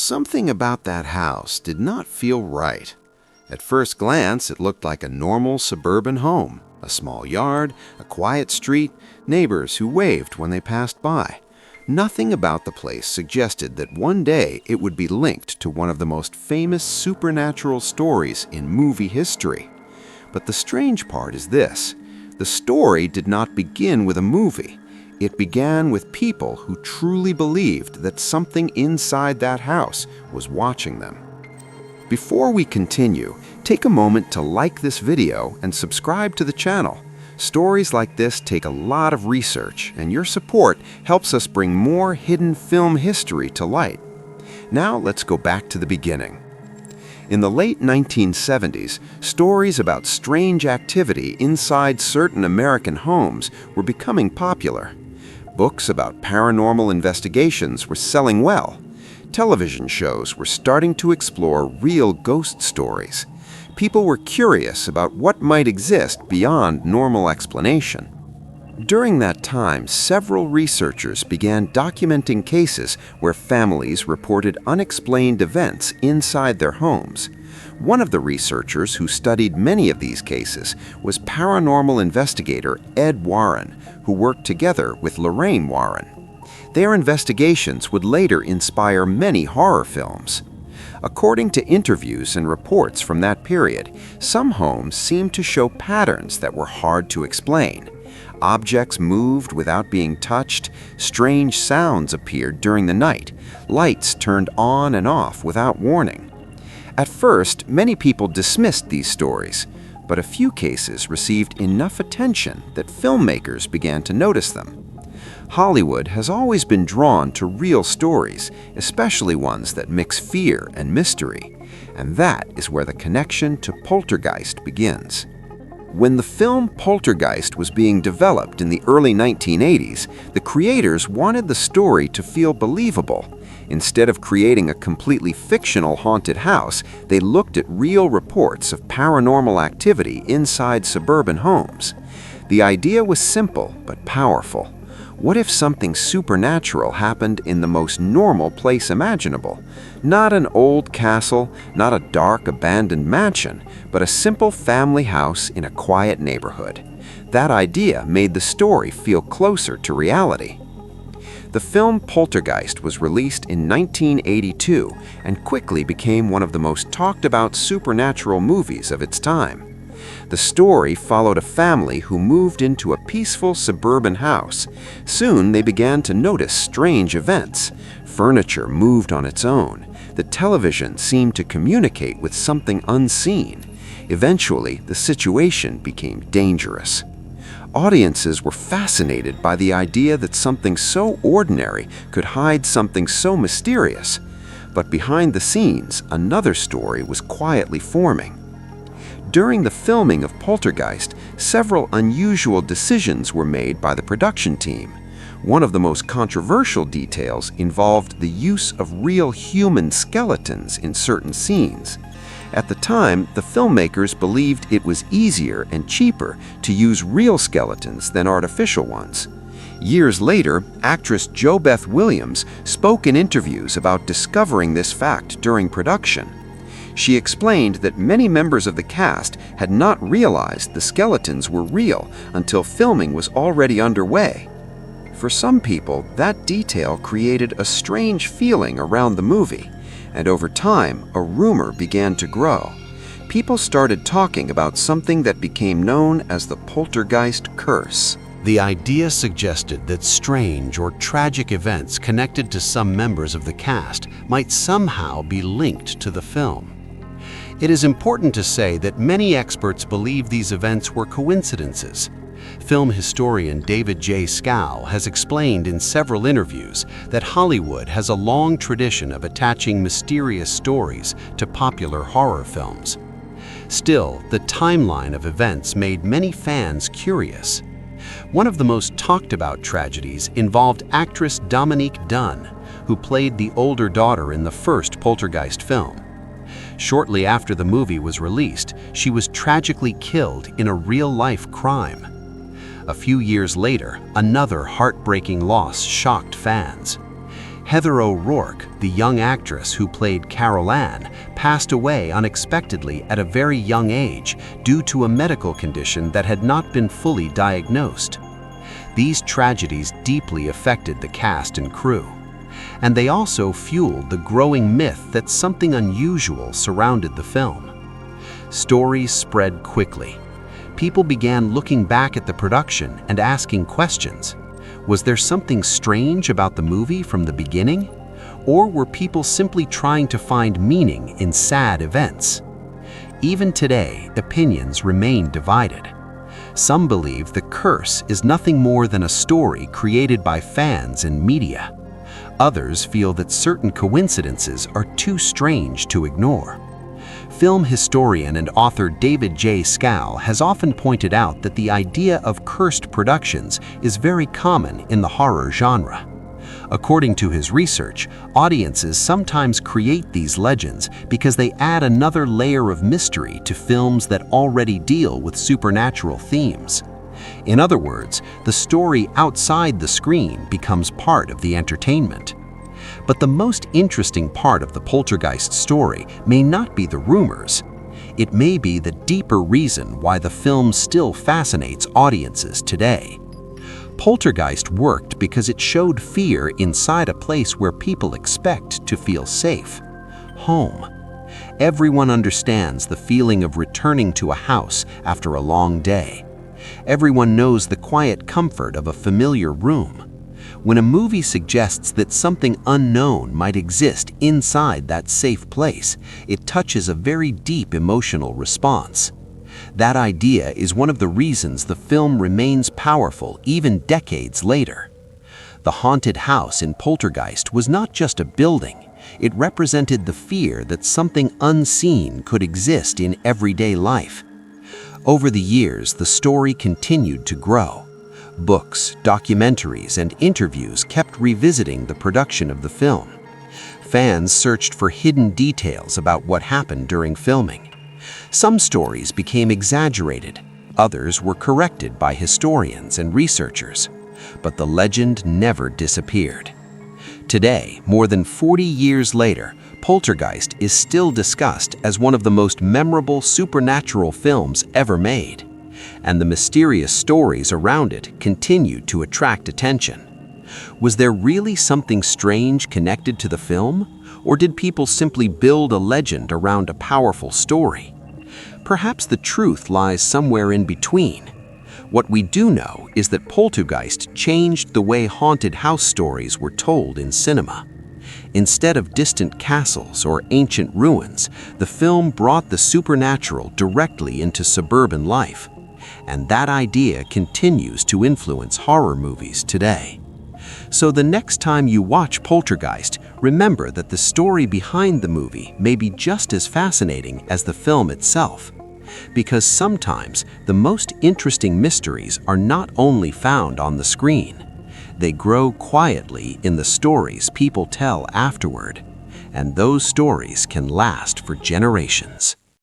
Something about that house did not feel right. At first glance, it looked like a normal suburban home. A small yard, a quiet street, neighbors who waved when they passed by. Nothing about the place suggested that one day it would be linked to one of the most famous supernatural stories in movie history. But the strange part is this: the story did not begin with a movie. It began with people who truly believed that something inside that house was watching them. Before we continue, take a moment to like this video and subscribe to the channel. Stories like this take a lot of research, and your support helps us bring more hidden film history to light. Now let's go back to the beginning. In the late 1970s, stories about strange activity inside certain American homes were becoming popular. Books about paranormal investigations were selling well. Television shows were starting to explore real ghost stories. People were curious about what might exist beyond normal explanation. During that time, several researchers began documenting cases where families reported unexplained events inside their homes. One of the researchers who studied many of these cases was paranormal investigator Ed Warren, who worked together with Lorraine Warren. Their investigations would later inspire many horror films. According to interviews and reports from that period, some homes seemed to show patterns that were hard to explain. Objects moved without being touched, strange sounds appeared during the night, lights turned on and off without warning. At first, many people dismissed these stories, but a few cases received enough attention that filmmakers began to notice them. Hollywood has always been drawn to real stories, especially ones that mix fear and mystery, and that is where the connection to Poltergeist begins. When the film Poltergeist was being developed in the early 1980s, the creators wanted the story to feel believable. Instead of creating a completely fictional haunted house, they looked at real reports of paranormal activity inside suburban homes. The idea was simple but powerful. What if something supernatural happened in the most normal place imaginable? Not an old castle, not a dark abandoned mansion, but a simple family house in a quiet neighborhood. That idea made the story feel closer to reality. The film Poltergeist was released in 1982 and quickly became one of the most talked about supernatural movies of its time. The story followed a family who moved into a peaceful suburban house. Soon they began to notice strange events. Furniture moved on its own. The television seemed to communicate with something unseen. Eventually, the situation became dangerous. Audiences were fascinated by the idea that something so ordinary could hide something so mysterious. But behind the scenes, another story was quietly forming. During the filming of Poltergeist, several unusual decisions were made by the production team. One of the most controversial details involved the use of real human skeletons in certain scenes. At the time, the filmmakers believed it was easier and cheaper to use real skeletons than artificial ones. Years later, actress JoBeth Williams spoke in interviews about discovering this fact during production. She explained that many members of the cast had not realized the skeletons were real until filming was already underway. For some people, that detail created a strange feeling around the movie, and over time, a rumor began to grow. People started talking about something that became known as the Poltergeist curse. The idea suggested that strange or tragic events connected to some members of the cast might somehow be linked to the film. It is important to say that many experts believe these events were coincidences. Film historian David J. Scow has explained in several interviews that Hollywood has a long tradition of attaching mysterious stories to popular horror films. Still, the timeline of events made many fans curious. One of the most talked about tragedies involved actress Dominique Dunne, who played the older daughter in the first Poltergeist film. Shortly after the movie was released, she was tragically killed in a real-life crime. A few years later, another heartbreaking loss shocked fans. Heather O'Rourke, the young actress who played Carol Ann, passed away unexpectedly at a very young age due to a medical condition that had not been fully diagnosed. These tragedies deeply affected the cast and crew, and they also fueled the growing myth that something unusual surrounded the film. Stories spread quickly. People began looking back at the production and asking questions. Was there something strange about the movie from the beginning? Or were people simply trying to find meaning in sad events? Even today, opinions remain divided. Some believe The Curse is nothing more than a story created by fans and media. Others feel that certain coincidences are too strange to ignore. Film historian and author David J. Scal has often pointed out that the idea of cursed productions is very common in the horror genre. According to his research, audiences sometimes create these legends because they add another layer of mystery to films that already deal with supernatural themes. In other words, the story outside the screen becomes part of the entertainment. But the most interesting part of the Poltergeist story may not be the rumors. It may be the deeper reason why the film still fascinates audiences today. Poltergeist worked because it showed fear inside a place where people expect to feel safe. Home. Everyone understands the feeling of returning to a house after a long day. Everyone knows the quiet comfort of a familiar room. When a movie suggests that something unknown might exist inside that safe place, it touches a very deep emotional response. That idea is one of the reasons the film remains powerful even decades later. The haunted house in Poltergeist was not just a building. It represented the fear that something unseen could exist in everyday life. Over the years, the story continued to grow. Books, documentaries, and interviews kept revisiting the production of the film. Fans searched for hidden details about what happened during filming. Some stories became exaggerated, others were corrected by historians and researchers, but the legend never disappeared. Today, more than 40 years later, Poltergeist is still discussed as one of the most memorable supernatural films ever made, and the mysterious stories around it continue to attract attention. Was there really something strange connected to the film, or did people simply build a legend around a powerful story? Perhaps the truth lies somewhere in between. What we do know is that Poltergeist changed the way haunted house stories were told in cinema. Instead of distant castles or ancient ruins, the film brought the supernatural directly into suburban life. And that idea continues to influence horror movies today. So the next time you watch Poltergeist, remember that the story behind the movie may be just as fascinating as the film itself. Because sometimes the most interesting mysteries are not only found on the screen. They grow quietly in the stories people tell afterward. And those stories can last for generations.